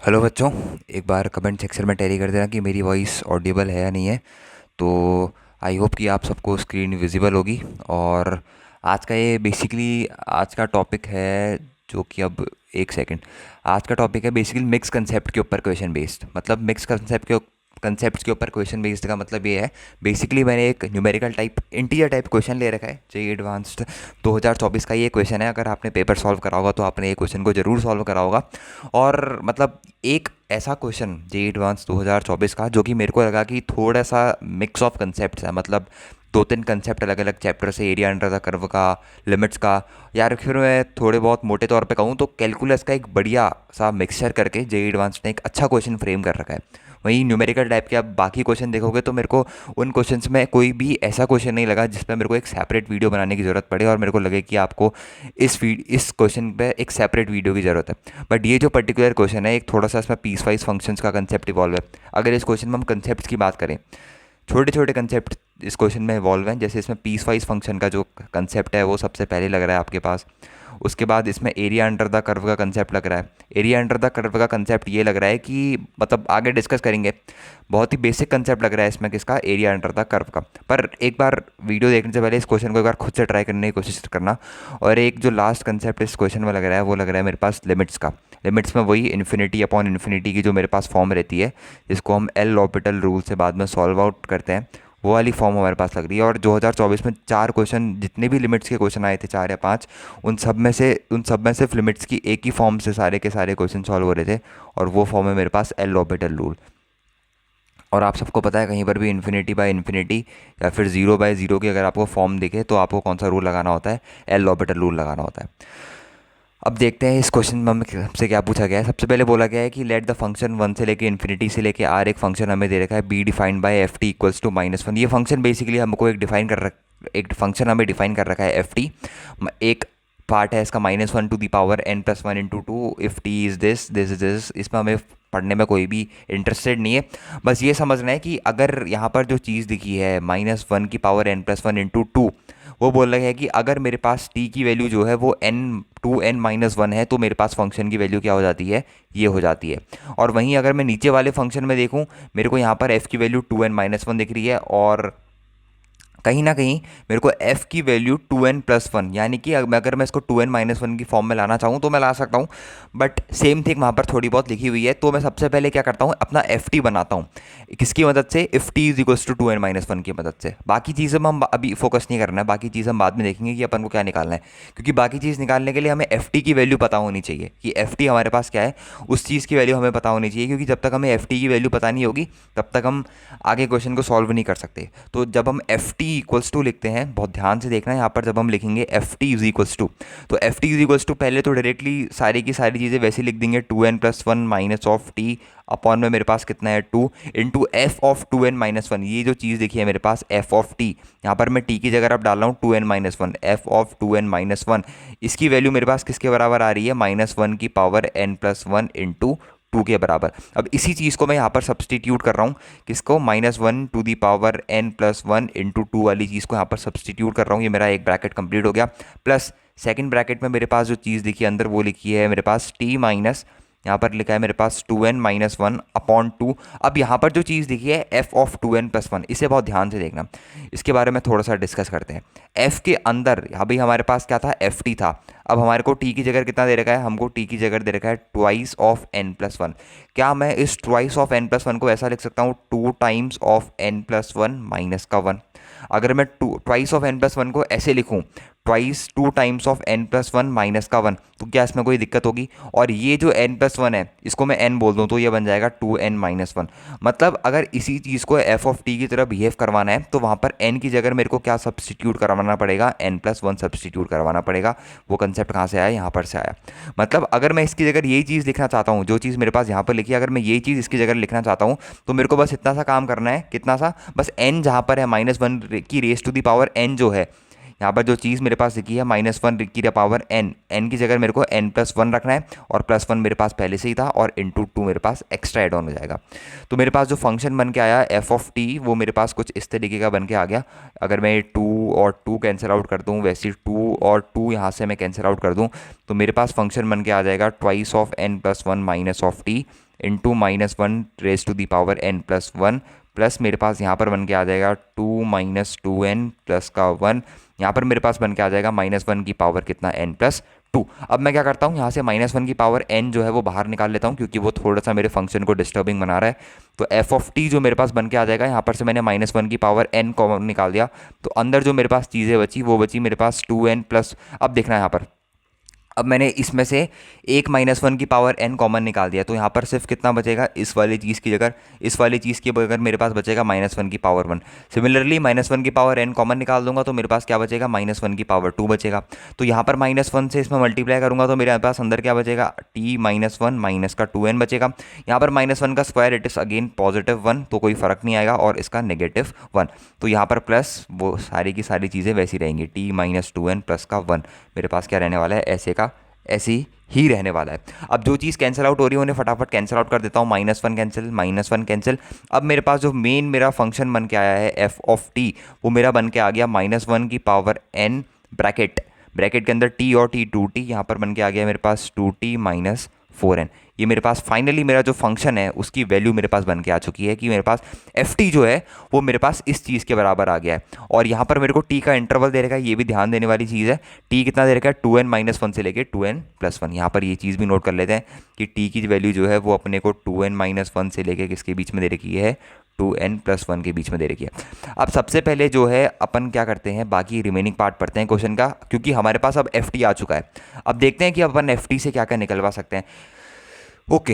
Hello बच्चों। एक बार comment section में टैली कर देना कि मेरी वॉइस ऑडिबल है या नहीं है। तो आई होप कि आप सबको स्क्रीन विजिबल होगी। और आज का ये बेसिकली आज का टॉपिक है जो कि अब एक सेकंड आज का टॉपिक है बेसिकली मिक्स कंसेप्ट के ऊपर क्वेश्चन बेस्ड। मतलब मिक्स कंसेप्ट के ऊपर क्वेश्चन बेस्ड का मतलब ये है बेसिकली मैंने एक numerical type integer type question ले रखा है। जेईई एडवांस्ड 2024 का ये क्वेश्चन है। अगर आपने पेपर सॉल्व करा होगा तो आपने ये क्वेश्चन को ज़रूर सॉल्व करा होगा। और मतलब एक ऐसा क्वेश्चन जेईई एडवांस 2024 का जो कि मेरे को लगा कि थोड़ा सा मिक्स ऑफ कंसेप्ट है। मतलब दो तीन कंसेप्ट अलग अलग चैप्टर से, एरिया अंडर द कर्व का, लिमिट्स का, यार फिर मैं थोड़े बहुत मोटे तौर पे कहूँ तो कैलकुलस का एक बढ़िया सा मिक्सचर करके जेईई एडवांस ने एक अच्छा क्वेश्चन फ्रेम कर रखा है। वहीं न्यूमेरिकल टाइप के आप बाकी क्वेश्चन देखोगे तो मेरे को उन क्वेश्चंस में कोई भी ऐसा क्वेश्चन नहीं लगा जिस पर मेरे को एक सेपरेट वीडियो बनाने की ज़रूरत पड़े और मेरे को लगे कि आपको इस क्वेश्चन पे एक सेपरेट वीडियो की ज़रूरत है। बट ये जो पर्टिकुलर क्वेश्चन है एक थोड़ा सा इसमें पीस वाइज फंक्शंस का कंसेप्ट इवॉल्व है। अगर इस क्वेश्चन में हम कंसेप्ट की बात करें, छोटे छोटे कंसेप्ट इस क्वेश्चन में इवॉल्व हैं। जैसे इसमें पीस वाइज फंक्शन का जो कंसेप्ट है वो सबसे पहले लग रहा है आपके पास। उसके बाद इसमें एरिया अंडर द कर्व का कंसेप्ट लग रहा है। एरिया अंडर द कर्व का कंसेप्ट ये लग रहा है कि मतलब आगे डिस्कस करेंगे। बहुत ही बेसिक कंसेप्ट लग रहा है इसमें किसका, एरिया अंडर द कर्व का। पर एक बार वीडियो देखने से पहले इस क्वेश्चन को एक बार खुद से ट्राई करने की कोशिश करना। और एक जो लास्ट कंसेप्ट इस क्वेश्चन में लग रहा है वो लग रहा है मेरे पास लिमिट्स का। लिमिट्स में वही इन्फिनिटी अपॉन इन्फिनिटी की जो मेरे पास फॉर्म रहती है जिसको हम एल ऑर्बिटल रूल से बाद में सॉल्व आउट करते हैं, वो वाली फॉर्म हमारे पास लग रही है। और 2024 में चार क्वेश्चन जितने भी लिमिट्स के क्वेश्चन आए थे, चार या पांच, उन सब में सिर्फ लिमिट्स की एक ही फॉर्म से सारे के सारे क्वेश्चन सॉल्व हो रहे थे। और वो फॉर्म है मेरे पास एल ऑर्बिटल रूल। और आप सबको पता है कहीं पर भी इन्फिनिटी बाय इन्फिनिटी या फिर ज़ीरो बाय ज़ीरो की अगर आपको फॉर्म दिखे तो आपको कौन सा रूल लगाना होता है, एल ऑर्बिटल रूल लगाना होता है। अब देखते हैं इस क्वेश्चन में हमसे क्या पूछा गया है। सबसे पहले बोला गया है कि लेट द फंक्शन वन से लेके इन्फिनिटी से लेके आर एक फंक्शन हमें दे रखा है be defined by F T equals to -1। ये फंक्शन बेसिकली हमको एक फंक्शन हमें डिफाइन कर रखा है एफ टी। एक पार्ट है इसका -1 to the power n+1 into two if T is this is this. इसमें हमें पढ़ने में कोई भी इंटरेस्टेड नहीं है। बस ये समझना है कि अगर यहाँ पर जो चीज़ दिखी है -1 की पावर n+1 इंटू टू, वो बोल रहा है कि अगर मेरे पास t की वैल्यू जो है वो n(2n-1) है तो मेरे पास फंक्शन की वैल्यू क्या हो जाती है, ये हो जाती है। और वहीं अगर मैं नीचे वाले फंक्शन में देखूं, मेरे को यहाँ पर f की वैल्यू 2n-1 दिख रही है और कहीं ना कहीं मेरे को f की वैल्यू 2n+1, यानी कि अगर मैं इसको 2n-1 की फॉर्म में लाना चाहूँ तो मैं ला सकता हूँ। बट सेम थिंग वहाँ पर थोड़ी बहुत लिखी हुई है। तो मैं सबसे पहले क्या करता हूँ, अपना ft बनाता हूँ। किसकी मदद से, if t is equals to 2n-1 की मदद से। बाकी चीज़ें हम अभी फोकस नहीं करना है, बाकी चीज़ हम बाद में देखेंगे कि अपन को क्या निकालना है। क्योंकि बाकी चीज़ निकालने के लिए हमें ft की वैल्यू पता होनी चाहिए कि ft हमारे पास क्या है, उस चीज़ की वैल्यू हमें पता होनी चाहिए। क्योंकि जब तक हमें ft की वैल्यू पता नहीं होगी तब तक हम आगे क्वेश्चन को सॉल्व नहीं कर सकते। तो जब हम ft इक्वल्स टू लिखते हैं, बहुत ध्यान से देखना है यहाँ पर, जब हम लिखेंगे ft इज इक्वल्स टू, तो ft इज इक्वल्स टू पहले तो डायरेक्टली सारी की सारी चीज़ें वैसे लिख देंगे 2n+1 minus of T upon में मेरे पास कितना है 2 इंटू एफ ऑफ 2n-1। ये जो चीज़ देखी है मेरे पास एफ ऑफ टी, यहाँ पर मैं टी की जगह अब डाल रहा हूँ 2n-1, एफ ऑफ 2n-1, इसकी वैल्यू मेरे पास किसके बराबर आ रही है, -1 की पावर n+1 इंटू 2 के बराबर। अब इसी चीज़ को मैं यहाँ पर सब्सटीट्यूट कर रहा हूँ, किसको, -1 to the power n+1 into 2 वाली चीज़ को यहाँ पर सब्सटीट्यूट कर रहा हूँ। ये मेरा एक ब्रैकेट कंप्लीट हो गया। प्लस सेकंड ब्रैकेट में मेरे पास जो चीज़ लिखी है अंदर वो लिखी है मेरे पास t माइनस, यहाँ पर लिखा है मेरे पास 2n-1 अपॉन 2। अब यहाँ पर जो चीज़ लिखी है f ऑफ 2n+1, इसे बहुत ध्यान से देखना, इसके बारे में थोड़ा सा डिस्कस करते हैं। f के अंदर अभी हमारे पास क्या था, ft था। अब हमारे को t की जगह कितना दे रखा है, हमको t की जगह दे रखा है ट्वाइस ऑफ n+1। क्या मैं इस ट्वाइस ऑफ n+1 को ऐसा लिख सकता हूँ 2 टाइम्स ऑफ n+1 माइनस का 1। अगर मैं ट्वाइस ऑफ n+1 को ऐसे लिखूँ, twice 2 times of n+1 minus का 1, तो क्या इसमें कोई दिक्कत होगी। और ये जो n+1 है इसको मैं n बोल दूँ तो ये बन जाएगा 2n-1। मतलब अगर इसी चीज़ को f ऑफ t की तरह बिहेव करवाना है तो वहाँ पर n की जगह मेरे को क्या सब्सटीट्यूट करवाना पड़ेगा, n+1 सब्सटीट्यूट करवाना पड़ेगा। वो कंसेप्ट कहाँ से आया, यहाँ पर से आया। मतलब अगर मैं इसकी जगह यही चीज़ लिखना चाहता हूँ, जो चीज़ मेरे पास यहाँ पर लिखी है, अगर मैं यही चीज़ इसकी जगह लिखना चाहता हूँ तो मेरे को बस इतना सा काम करना है, कितना सा, बस n जहाँ पर है -1 की raise to the power n जो है, यहाँ पर जो चीज़ मेरे पास लिखी है -1 की पावर n की जगह मेरे को n+1 रखना है और +1 मेरे पास पहले से ही था और इंटू 2 मेरे पास एक्स्ट्रा एड ऑन हो जाएगा। तो मेरे पास जो फंक्शन बन के आया f ऑफ t वो मेरे पास कुछ इस तरीके का बन के आ गया। अगर मैं 2 और 2 कैंसिल आउट कर दूँ, वैसे 2 और 2 यहाँ से मैं कैंसिल आउट कर दूँ, तो मेरे पास फंक्शन बन के आ जाएगा twice of n+1 minus of t into -1 raise to the power n plus one, plus मेरे पास यहाँ पर बन के आ जाएगा 2 माइनस 2n प्लस का 1, यहाँ पर मेरे पास बन के आ जाएगा -1 की पावर कितना n प्लस 2। अब मैं क्या करता हूँ, यहाँ से -1 की पावर n जो है वो बाहर निकाल लेता हूँ, क्योंकि वो थोड़ा सा मेरे फंक्शन को डिस्टर्बिंग बना रहा है। तो एफ ऑफ टी जो मेरे पास बन के आ जाएगा, यहाँ पर से मैंने -1 की पावर n कॉमन निकाल दिया, तो अंदर जो मेरे पास चीज़ें बची वो बची मेरे पास 2n प्लस। अब देखना यहाँ पर, अब मैंने इसमें से एक -1 की पावर n कॉमन निकाल दिया, तो यहाँ पर सिर्फ कितना बचेगा, इस वाली चीज़ की जगह, इस वाली चीज़ की जगह मेरे पास बचेगा -1 की पावर 1। सिमिलरली -1 की पावर n कॉमन निकाल दूंगा तो मेरे पास क्या बचेगा, -1 की पावर 2 बचेगा। तो यहाँ पर -1 से इसमें मल्टीप्लाई करूंगा तो मेरे पास अंदर क्या बचेगा, t -1 माइनस का 2n बचेगा। यहाँ पर -1 का स्क्वायर इट इज़ अगेन +1, तो कोई फ़र्क नहीं आएगा, और इसका -1। तो यहाँ पर प्लस वो सारी की सारी चीज़ें वैसी रहेंगी, t - 2n प्लस का 1 मेरे पास क्या रहने वाला है, ऐसे का ऐसी ही रहने वाला है। अब जो चीज़ कैंसिल आउट हो रही है उन्हें फटाफट कैंसिल आउट कर देता हूँ, -1 कैंसिल, -1 कैंसिल। अब मेरे पास जो मेन मेरा फंक्शन बन के आया है एफ ऑफ टी, वो मेरा बन के आ गया -1 की पावर n ब्रैकेट, ब्रैकेट के अंदर t और t 2t, यहाँ पर बन के आ गया मेरे पास 2t - 4n। ये मेरे पास फाइनली मेरा जो फंक्शन है उसकी वैल्यू मेरे पास बन के आ चुकी है कि मेरे पास एफ टी जो है वो मेरे पास इस चीज़ के बराबर आ गया है। और यहाँ पर मेरे को टी का इंटरवल दे रखा है, ये भी ध्यान देने वाली चीज़ है। टी कितना दे रखा है, 2n - 1 से लेके 2n + 1। यहाँ पर ये चीज़ भी नोट कर लेते हैं कि टी की वैल्यू जो है वो अपने को 2n - 1 से लेके किसके बीच में दे रखी है, 2n + 1 के बीच में दे रखी है। अब सबसे पहले जो है अपन क्या करते हैं, बाकी रिमेनिंग पार्ट पढ़ते हैं क्वेश्चन का, क्योंकि हमारे पास अब एफ टी आ चुका है। अब देखते हैं कि अपन एफ टी से क्या क्या निकलवा सकते हैं। ओके,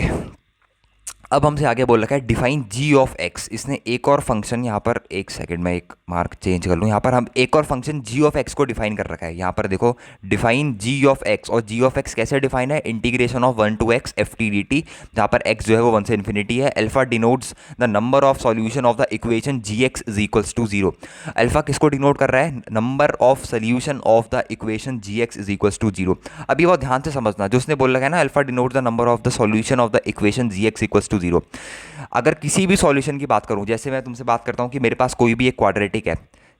अब हमसे आगे बोल रखा है डिफाइन जी ऑफ एक्स। इसने एक और फंक्शन यहाँ पर, एक सेकंड में एक मार्क चेंज कर लूँ, यहाँ पर हम एक और फंक्शन जी ऑफ एक्स को डिफाइन कर रखा है। यहाँ पर देखो, डिफाइन जी ऑफ एक्स, और जी ऑफ एक्स कैसे डिफाइन है, integration of 1 to x F T D T, जहाँ पर x जो है वो 1 से इन्फिनिटी है। Alpha denotes the number of solution of the equation G x is equals to 0। Alpha किसको डिनोट कर रहा है, number of solution of the equation G x is equals to 0। अभी बहुत ध्यान से समझना, जो उसने बोल रखा है ना, alpha denote the number of the solution of the equation G X equals to 0। अगर किसी भी सॉल्यूशन की बात करूं, जैसे मैं तुमसे बात करता हूं कि मेरे पास कोई भी एक क्वाड्रेटिक है,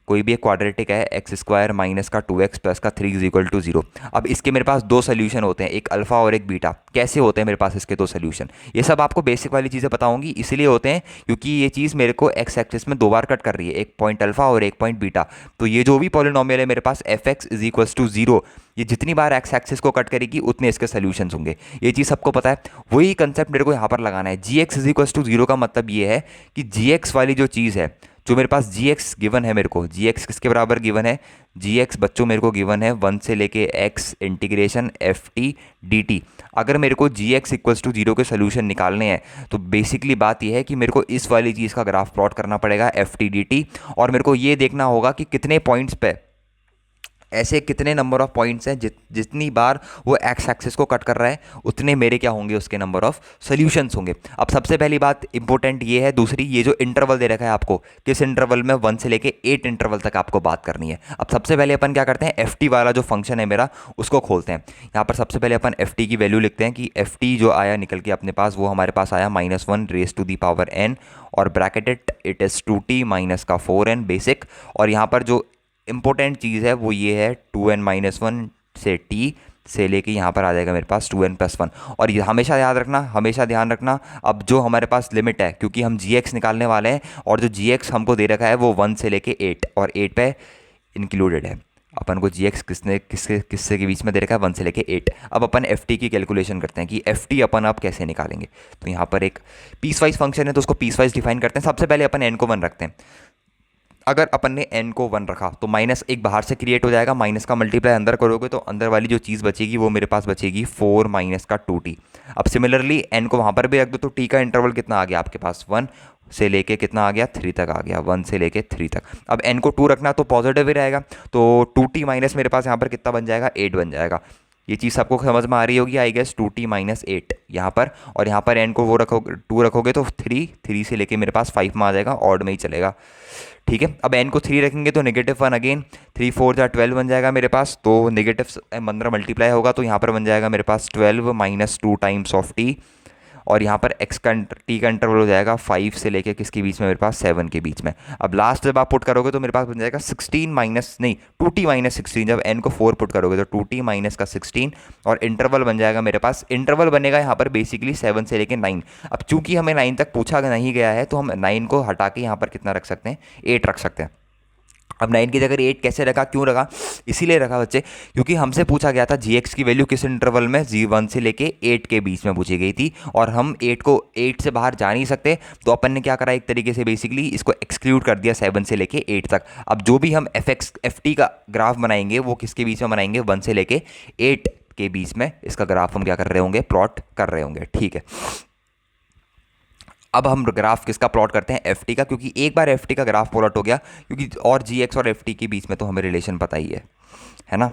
कोई भी एक क्वाड्रेटिक है, x² माइनस का 2x प्लस का 3 इज 0। अब इसके मेरे पास दो सोल्यूशन होते हैं, एक अल्फा और एक बीटा। कैसे होते हैं मेरे पास इसके दो सोल्यूशन, ये सब आपको बेसिक वाली चीज़ें बताऊंगी। इसलिए होते हैं क्योंकि ये चीज़ मेरे को एक्स एक्सिस में दो बार कट कर रही है, एक पॉइंट अल्फा और एक पॉइंट बीटा। तो ये जो भी पॉलिनोमियल है मेरे पास f(x) = 0, ये जितनी बार एक्स एक्सिस को कट करेगी उतने इसके सोल्यूशंस होंगे। ये चीज़ सबको पता है। वही कंसेप्ट मेरे को यहाँ पर लगाना है। gx = 0 का मतलब ये है कि gx वाली जो चीज़ है, जो मेरे पास gx गिवन है, मेरे को gx किसके बराबर गिवन है, gx बच्चों मेरे को गिवन है 1 से लेके x integration F T D T. अगर मेरे को gx = 0 के सोल्यूशन निकालने हैं तो बेसिकली बात यह है कि मेरे को इस वाली चीज़ का ग्राफ प्लॉट करना पड़ेगा एफ टी डी टी, और मेरे को ये देखना होगा कि कितने पॉइंट्स पे, ऐसे कितने नंबर ऑफ पॉइंट्स हैं, जितनी बार वो एक्स एक्सिस को कट कर रहा है उतने मेरे क्या होंगे, उसके नंबर ऑफ सोल्यूशंस होंगे। अब सबसे पहली बात इंपॉर्टेंट ये है, दूसरी ये जो इंटरवल दे रखा है आपको, किस इंटरवल में, 1 से लेके 8 इंटरवल तक आपको बात करनी है। अब सबसे पहले अपन क्या करते हैं, एफ टी वाला जो फंक्शन है मेरा उसको खोलते हैं। यहाँ पर सबसे पहले अपन एफ टी की वैल्यू लिखते हैं कि एफ टी जो आया निकल के अपने पास, वो हमारे पास आया -1 raise to the power n, और bracketed it is 2t minus का 4n बेसिक। और यहाँ पर जो इंपॉर्टेंट चीज़ है वो ये है 2n - 1 से t से लेके यहाँ पर आ जाएगा मेरे पास 2n + 1। और ये हमेशा याद रखना, हमेशा ध्यान रखना, अब जो हमारे पास लिमिट है, क्योंकि हम gx निकालने वाले हैं, और जो gx हमको दे रखा है वो 1 से लेके 8 और 8 पे इंक्लूडेड है। अपन को gx किससे के बीच में दे रखा है, 1 से लेके 8। अब अपन एफ टी की कैलकुलेशन करते हैं कि एफ टी अपन आप कैसे निकालेंगे। तो यहाँ पर एक पीस वाइज फंक्शन है तो उसको पीस वाइज डिफाइन करते हैं। सबसे पहले अपन n को 1 रखते हैं। अगर अपन ने n को 1 रखा तो माइनस एक बाहर से क्रिएट हो जाएगा, माइनस का मल्टीप्लाई अंदर करोगे तो अंदर वाली जो चीज़ बचेगी वो मेरे पास बचेगी 4 माइनस का 2t। अब सिमिलरली n को वहाँ पर भी रख दो तो t का इंटरवल कितना आ गया आपके पास, 1 से लेके कितना आ गया, 3 तक आ गया, 1 से लेके 3 तक। अब n को 2 रखना तो पॉजिटिव ही रहेगा, तो 2t माइनस मेरे पास यहाँ पर कितना बन जाएगा, 8 बन जाएगा। ये चीज़ सबको समझ में आ रही होगी आई गेस, 2t - 8 यहाँ पर। और यहाँ पर n को वो रखोगे 2 रखोगे तो 3 से लेके मेरे पास 5 में आ जाएगा, ऑड में ही चलेगा। ठीक है, अब n को 3 रखेंगे तो -1 अगेन, 3 4 जा 12 बन जाएगा मेरे पास। तो नेगेटिव 15 मल्टीप्लाई होगा तो यहाँ पर बन जाएगा मेरे पास 12 - 2 टाइम्स ऑफ t, और यहाँ पर एक्स का टी का इंटरवल हो जाएगा 5 से लेके किसके बीच में, मेरे पास 7 के बीच में। अब लास्ट जब आप पुट करोगे तो मेरे पास बन जाएगा 16 माइनस नहीं 2t माइनस 16। जब n को 4 पुट करोगे तो 2t माइनस का 16 और इंटरवल बन जाएगा मेरे पास, इंटरवल बनेगा यहाँ पर बेसिकली 7 से लेके 9। अब चूंकि हमें 9 तक पूछा नहीं गया है तो हम 9 को हटा के यहाँ पर कितना रख सकते हैं, 8 रख सकते हैं। अब 9 की जगह 8 कैसे रखा, क्यों रखा, इसीलिए रखा बच्चे क्योंकि हमसे पूछा गया था जी की वैल्यू किस इंटरवल में, 1 से लेके 8 के बीच में पूछी गई थी और हम 8 को 8 से बाहर जा नहीं सकते, तो अपन ने क्या करा, एक तरीके से बेसिकली इसको एक्सक्लूड कर दिया 7 से लेके 8 तक। अब जो भी हम एफ टी का ग्राफ बनाएंगे वो किसके बीच में बनाएंगे, 1 से लेके 8 के बीच में इसका ग्राफ हम क्या कर रहे होंगे, प्लॉट कर रहे होंगे। ठीक है, अब हम ग्राफ किसका प्लॉट करते हैं, एफ टी का, क्योंकि एक बार एफ टी का ग्राफ प्लॉट हो गया, क्योंकि और जी एक्स और एफ टी के बीच में तो हमें रिलेशन पता ही है ना।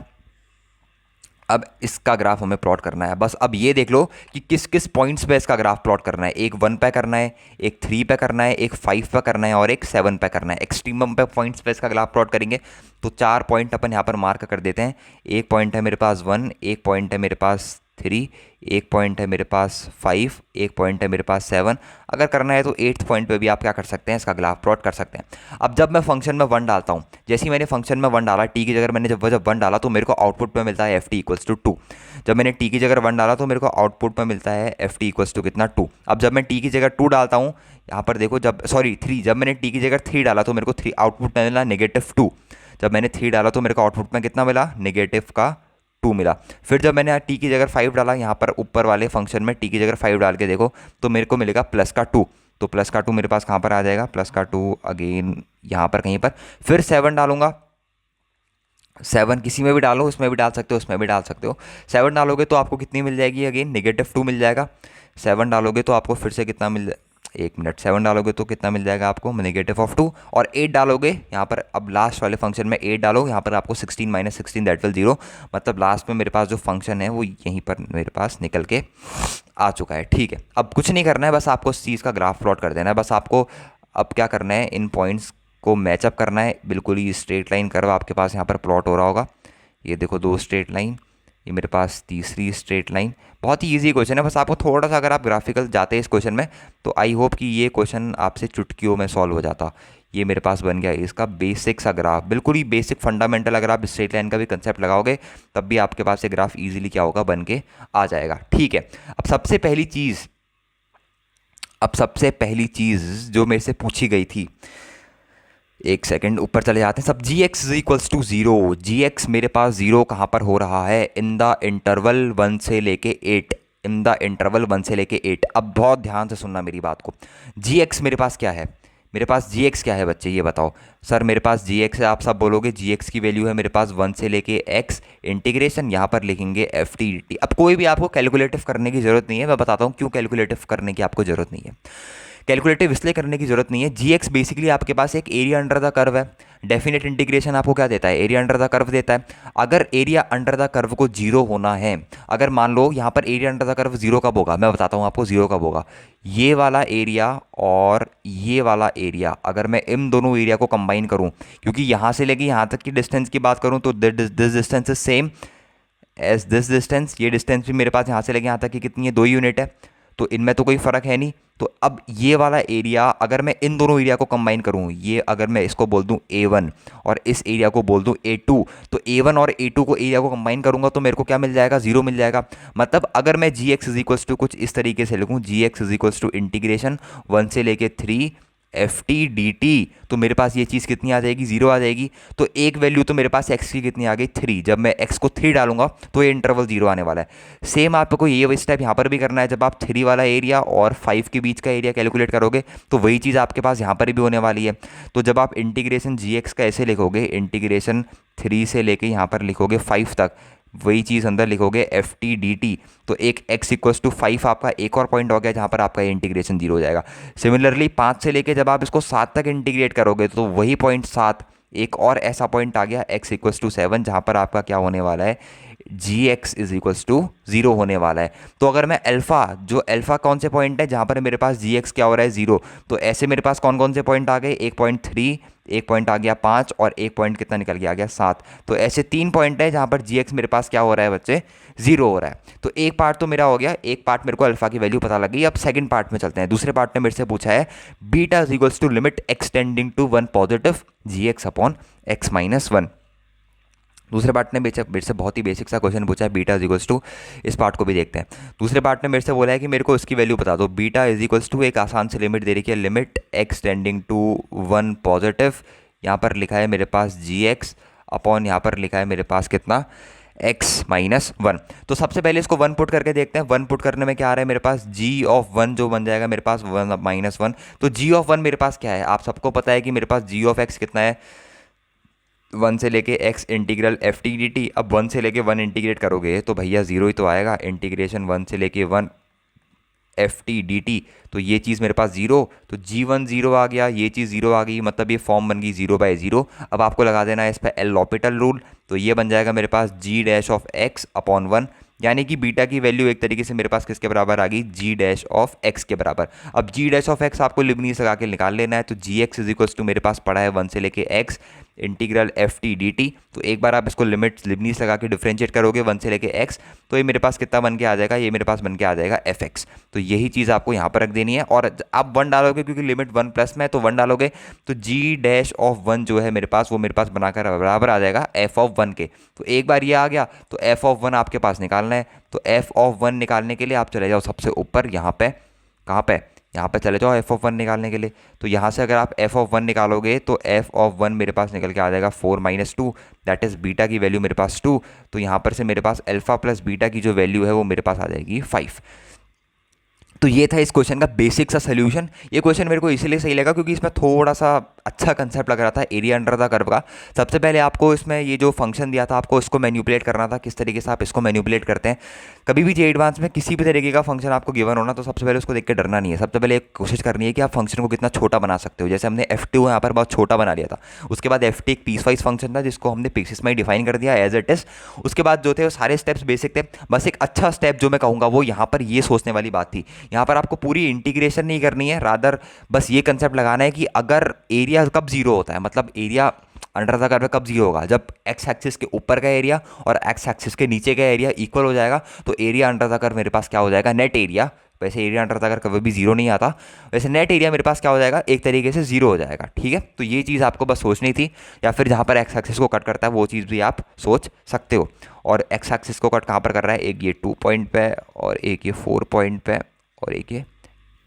अब इसका ग्राफ हमें प्लॉट करना है, बस अब ये देख लो कि किस किस पॉइंट्स पे इसका ग्राफ प्लॉट करना है। एक 1 पे करना है, एक 3 पे करना है, एक 5 पे करना है और एक 7 पे करना है। एक्सट्रीमम पे पॉइंट्स पे इसका ग्राफ प्लॉट करेंगे तो 4 पॉइंट अपन यहाँ पर मार्क कर देते हैं। एक पॉइंट है मेरे पास 1, एक पॉइंट है मेरे पास 3, एक पॉइंट है मेरे पास 5, एक पॉइंट है मेरे पास 7। अगर करना है तो 8th पॉइंट पे भी आप क्या कर सकते हैं, इसका ग्राफ प्लॉट कर सकते हैं। अब जब मैं फंक्शन में 1 डालता हूँ, जैसे ही मैंने फंक्शन में 1 डाला, टी की जगह मैंने जब 1 डाला तो मेरे को आउटपुट में मिलता है एफ टी इक्वल्स टू 2। जब मैंने टी की जगह 1 डाला तो मेरे को आउटपुट में मिलता है एफ टी इक्वल्स टू कितना, 2। अब जब मैं टी की जगह 2 डालता हूँ, यहाँ पर देखो, जब 3, जब मैंने टी की जगह 3 डाला तो मेरे को 3 आउटपुट में मिला -2। जब मैंने 3 डाला तो मेरे को आउटपुट में कितना मिला, -2 मिला। फिर जब मैंने टी की जगह 5 डाला, यहाँ पर ऊपर वाले फंक्शन में टी की जगह 5 डाल के देखो तो मेरे को मिलेगा +2। तो +2 मेरे पास कहाँ पर आ जाएगा, +2 अगेन यहाँ पर कहीं पर। फिर 7 डालूंगा, 7 किसी में भी डालो, इसमें भी डाल सकते हो, उसमें भी डाल सकते हो। 7 डालोगे तो आपको कितनी मिल जाएगी, अगेन -2 मिल जाएगा। 7 डालोगे तो आपको फिर से कितना मिल, 1 मिनट, 7 डालोगे तो कितना मिल जाएगा आपको, -2। और 8 डालोगे यहाँ पर, अब लास्ट वाले फंक्शन में 8 डालो, यहाँ पर आपको 16 माइनस 16 दैट विल 0। मतलब लास्ट में मेरे पास जो फंक्शन है वो यहीं पर मेरे पास निकल के आ चुका है। ठीक है, अब कुछ नहीं करना है, बस आपको इस चीज़ का ग्राफ प्लॉट कर देना है। बस आपको अब क्या करना है, इन पॉइंट्स को मैचअप करना है। बिल्कुल ही स्ट्रेट लाइन कर्व आपके पास यहाँ पर प्लॉट हो रहा होगा। ये देखो 2 स्ट्रेट लाइन, ये मेरे पास तीसरी स्ट्रेट लाइन। बहुत ही इजी क्वेश्चन है, बस आपको थोड़ा सा अगर आप ग्राफिकल जाते हैं इस क्वेश्चन में तो आई होप कि ये क्वेश्चन आपसे चुटकियों में सॉल्व हो जाता। ये मेरे पास बन गया इसका बेसिक सा ग्राफ, बिल्कुल ही बेसिक फंडामेंटल। अगर आप स्ट्रेट लाइन का भी कंसेप्ट लगाओगे तब भी आपके पास ये ग्राफ इजीली क्या होगा, बन के आ जाएगा। ठीक है, अब सबसे पहली चीज़ जो मेरे से पूछी गई थी, एक सेकंड ऊपर चले जाते हैं सब। G x is equals to 0, g x मेरे पास 0 कहाँ पर हो रहा है, इन द इंटरवल 1 से लेके 8, इन द इंटरवल 1 से लेके 8। अब बहुत ध्यान से सुनना मेरी बात को, जी एक्स मेरे पास क्या है, मेरे पास जी एक्स क्या है बच्चे, ये बताओ। सर मेरे पास जी एक्स है, आप सब बोलोगे जी एक्स की वैल्यू है मेरे पास 1 से लेके x, इंटीग्रेशन यहाँ पर लिखेंगे एफ टी डी टी। अब कोई भी आपको कैलकुलेटिव करने की ज़रूरत नहीं है, मैं बताता हूँ क्यों कैलकुलेटिव करने की आपको ज़रूरत नहीं है। कैलकुलेटिव इसलिए करने की जरूरत नहीं है, जी एक्स बेसिकली आपके पास एक एरिया अंडर द कर्व है। डेफिनेट इंटीग्रेशन आपको क्या देता है, एरिया अंडर द कर्व देता है। अगर एरिया अंडर द कर्व को 0 होना है, अगर मान लो यहाँ पर एरिया अंडर द कर्व 0 कब होगा, मैं बताता हूँ आपको 0 कब होगा। ये वाला एरिया और ये वाला एरिया, अगर मैं इन दोनों एरिया को कंबाइन करूँ, क्योंकि यहाँ से लेके यहाँ तक की डिस्टेंस की बात करूँ तो this distance is same as this distance. ये डिस्टेंस भी मेरे पास यहाँ से लेके यहाँ तक की कितनी है, 2 यूनिट है, तो इनमें तो कोई फ़र्क है नहीं। तो अब ये वाला एरिया अगर मैं इन दोनों एरिया को कंबाइन करूँ, ये अगर मैं इसको बोल दूँ A1 और इस एरिया को बोल दूँ A2, तो A1 और A2 को एरिया को कंबाइन करूँगा तो मेरे को क्या मिल जाएगा, 0 मिल जाएगा। मतलब अगर मैं g x is equals to कुछ इस तरीके से लिखूँ, g x is equals to integration 1 से लेके 3 एफ टी डी टी, तो मेरे पास ये चीज़ कितनी आ जाएगी, 0 आ जाएगी। तो एक वैल्यू तो मेरे पास x की कितनी आ गई, 3। जब मैं x को 3 डालूंगा तो ये इंटरवल 0 आने वाला है। सेम आपको ये स्टेप यहाँ पर भी करना है। जब आप 3 वाला एरिया और 5 के बीच का एरिया कैलकुलेट करोगे तो वही चीज़ आपके पास यहाँ पर भी होने वाली है। तो जब आप इंटीग्रेशन जी एक्स का ऐसे लिखोगे, इंटीग्रेशन 3 से लेके यहाँ पर लिखोगे 5 तक, वही चीज़ अंदर लिखोगे एफ टी डी टी, तो एक x इक्वल्स टू 5 आपका एक और पॉइंट हो गया जहाँ पर आपका ये इंटीग्रेशन 0 हो जाएगा। सिमिलरली 5 से लेके जब आप इसको 7 तक इंटीग्रेट करोगे तो वही पॉइंट 7, एक और ऐसा पॉइंट आ गया x इक्वल्स टू 7 जहाँ पर आपका क्या होने वाला है, जी एक्स इज इक्वल्स टू 0 होने वाला है। तो अगर मैं अल्फ़ा कौन से पॉइंट है जहाँ पर मेरे पास जी एक्स क्या हो रहा है 0, तो ऐसे मेरे पास कौन कौन से पॉइंट आ गए, 1.3, एक पॉइंट आ गया 5 और एक पॉइंट कितना निकल गया, आ गया 7। तो ऐसे 3 पॉइंट है जहाँ पर जी एक्स मेरे पास क्या हो रहा है बच्चे, 0 हो रहा है। तो एक पार्ट तो मेरा हो गया, एक पार्ट मेरे को अल्फ़ा की वैल्यू पता लग गई। अब सेकंड पार्ट में चलते हैं। दूसरे पार्ट ने मेरे से पूछा है beta is equals to limit extending to 1 positive G X upon X minus 1। दूसरे पार्ट ने मेरे से बहुत ही बेसिक सा क्वेश्चन पूछा है बीटा इज इक्वल्स टू, इस पार्ट को भी देखते हैं। दूसरे पार्ट ने मेरे से बोला है कि मेरे को इसकी वैल्यू बता दो। बीटा इज इक्वल्स टू एक आसान से लिमिट दे रखी है, limit X tending to 1 positive, यहाँ पर लिखा है मेरे पास जी एक्स अपॉन यहाँ पर लिखा है मेरे पास कितना, एक्स माइनस 1। तो सबसे पहले इसको 1 पुट करके देखते हैं। 1 पुट करने में क्या आ रहा है मेरे पास, जी ऑफ 1 जो बन जाएगा मेरे पास 1 माइनस 1। तो जी ऑफ 1 मेरे पास क्या है, आप सबको पता है कि मेरे पास जी ऑफ एक्स कितना है, 1 से लेके x integral F T D T. अब 1 से लेके 1 इंटीग्रेट करोगे तो भैया 0 ही तो आएगा, इंटीग्रेशन 1 से लेके 1 एफ टी डी टी। तो ये चीज़ मेरे पास 0, तो G1 0 आ गया, ये चीज़ 0 आ गई, मतलब ये फॉर्म बन गई 0/0। अब आपको लगा देना है इस पर एल लॉपिटल रूल, तो ये बन जाएगा मेरे पास जी डैश ऑफ एक्स अपॉन 1, यानी कि बीटा की वैल्यू एक तरीके से मेरे पास किसके बराबर आ गई, जी डैश ऑफ एक्स के बराबर। अब जी डैश ऑफ एक्स आपको लिबनीज लगा के निकाल लेना है। तो जी एक्स इज इक्वल्स टू मेरे पास पड़ा है 1 से लेके x integral F T D T. तो एक बार आप इसको लिमिट लिबनीज लगा के डिफ्रेंशिएट करोगे 1 से लेके एक्स, तो ये मेरे पास कितना बन के आ जाएगा, ये मेरे पास बन के आ जाएगा एफ एक्स। तो यही चीज़ आपको यहाँ पर रख देनी है और आप 1 डालोगे क्योंकि लिमिट 1 प्लस में है, तो 1 डालोगे तो जी डैश ऑफ 1 जो है मेरे पास वो मेरे पास बनाकर बराबर आ जाएगा एफ ऑफ 1 के। तो एक बार ये आ गया तो एफ ऑफ 1 आपके पास निकालना है। तो एफ ऑफ 1 निकालने के लिए आप चले जाओ सबसे ऊपर, यहाँ पे कहाँ पे, यहाँ पे चले जाओ एफ ऑफ 1 निकालने के लिए। तो यहाँ से अगर आप एफ ऑफ 1 निकालोगे तो एफ ऑफ 1 मेरे पास निकल के आ जाएगा 4 माइनस 2, दैट इज़ बीटा की वैल्यू मेरे पास 2। तो यहाँ पर से मेरे पास अल्फा प्लस बीटा की जो वैल्यू है वो मेरे पास आ जाएगी 5। तो ये था इस क्वेश्चन का बेसिक सा सोल्यूशन। ये क्वेश्चन मेरे को इसीलिए सही लगा क्योंकि इसमें थोड़ा सा अच्छा कंसेप्ट लग रहा था एरिया अंडर द कर्व का। सबसे पहले आपको इसमें ये जो फंक्शन दिया था आपको इसको मैनिपुलेट करना था, किस तरीके से आप इसको मैनिपुलेट करते हैं। कभी भी जे एडवांस में किसी भी तरीके का फंक्शन आपको गिवन होना तो सबसे पहले उसको देख के डरना नहीं है। सबसे पहले एक कोशिश करनी है कि आप फंक्शन को कितना छोटा बना सकते हो। जैसे हमने F2 यहाँ पर बहुत छोटा बना लिया था, उसके बाद F2 एक पीस वाइज फंक्शन था जिसको हमने पीसेस में डिफाइन कर दिया एज इट इज। उसके बाद जो थे वो सारे स्टेप्स बेसिक थे। बस एक अच्छा स्टेप जो मैं कहूँगा वो यहाँ पर ये सोचने वाली बात थी, यहाँ पर आपको पूरी इंटीग्रेशन नहीं करनी है, रादर बस ये कंसेप्ट लगाना है कि अगर एरिया कब जीरो होता है, मतलब एरिया अंडर द कर्व कब जीरो होगा, जब एक्स एक्सिस के ऊपर का एरिया और एक्स एक्सिस के नीचे का एरिया इक्वल हो जाएगा। तो एरिया अंडर द कर्व मेरे पास क्या हो जाएगा, नेट एरिया। वैसे एरिया अंडर द कर्व कभी भी जीरो नहीं आता, वैसे नेट एरिया मेरे पास क्या हो जाएगा, एक तरीके से जीरो हो जाएगा। ठीक है, तो ये चीज़ आपको बस सोचनी थी, या फिर जहाँ पर एक्स एक्सिस को कट करता है वो चीज़ भी आप सोच सकते हो। और एक्स एक्सिस को कट कहाँ पर कर रहा है, एक ये 2 पॉइंट पे और एक ये 4 पॉइंट पे और एक ये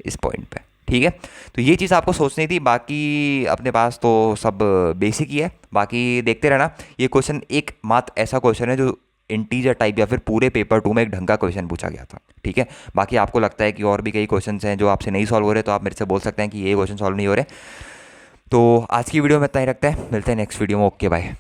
इस पॉइंट पे। ठीक है, तो ये चीज़ आपको सोचनी थी, बाकी अपने पास तो सब बेसिक ही है, बाकी देखते रहना। ये क्वेश्चन एक मात्र ऐसा क्वेश्चन है जो इंटीजर टाइप या फिर पूरे पेपर 2 में एक ढंग का क्वेश्चन पूछा गया था। ठीक है, बाकी आपको लगता है कि और भी कई क्वेश्चन हैं जो आपसे नहीं सॉल्व हो रहे, तो आप मेरे से बोल सकते हैं कि ये क्वेश्चन सॉल्व नहीं हो रहे। तो आज की वीडियो में इतना ही रखते हैं, मिलते हैं नेक्स्ट वीडियो में। Okay bye.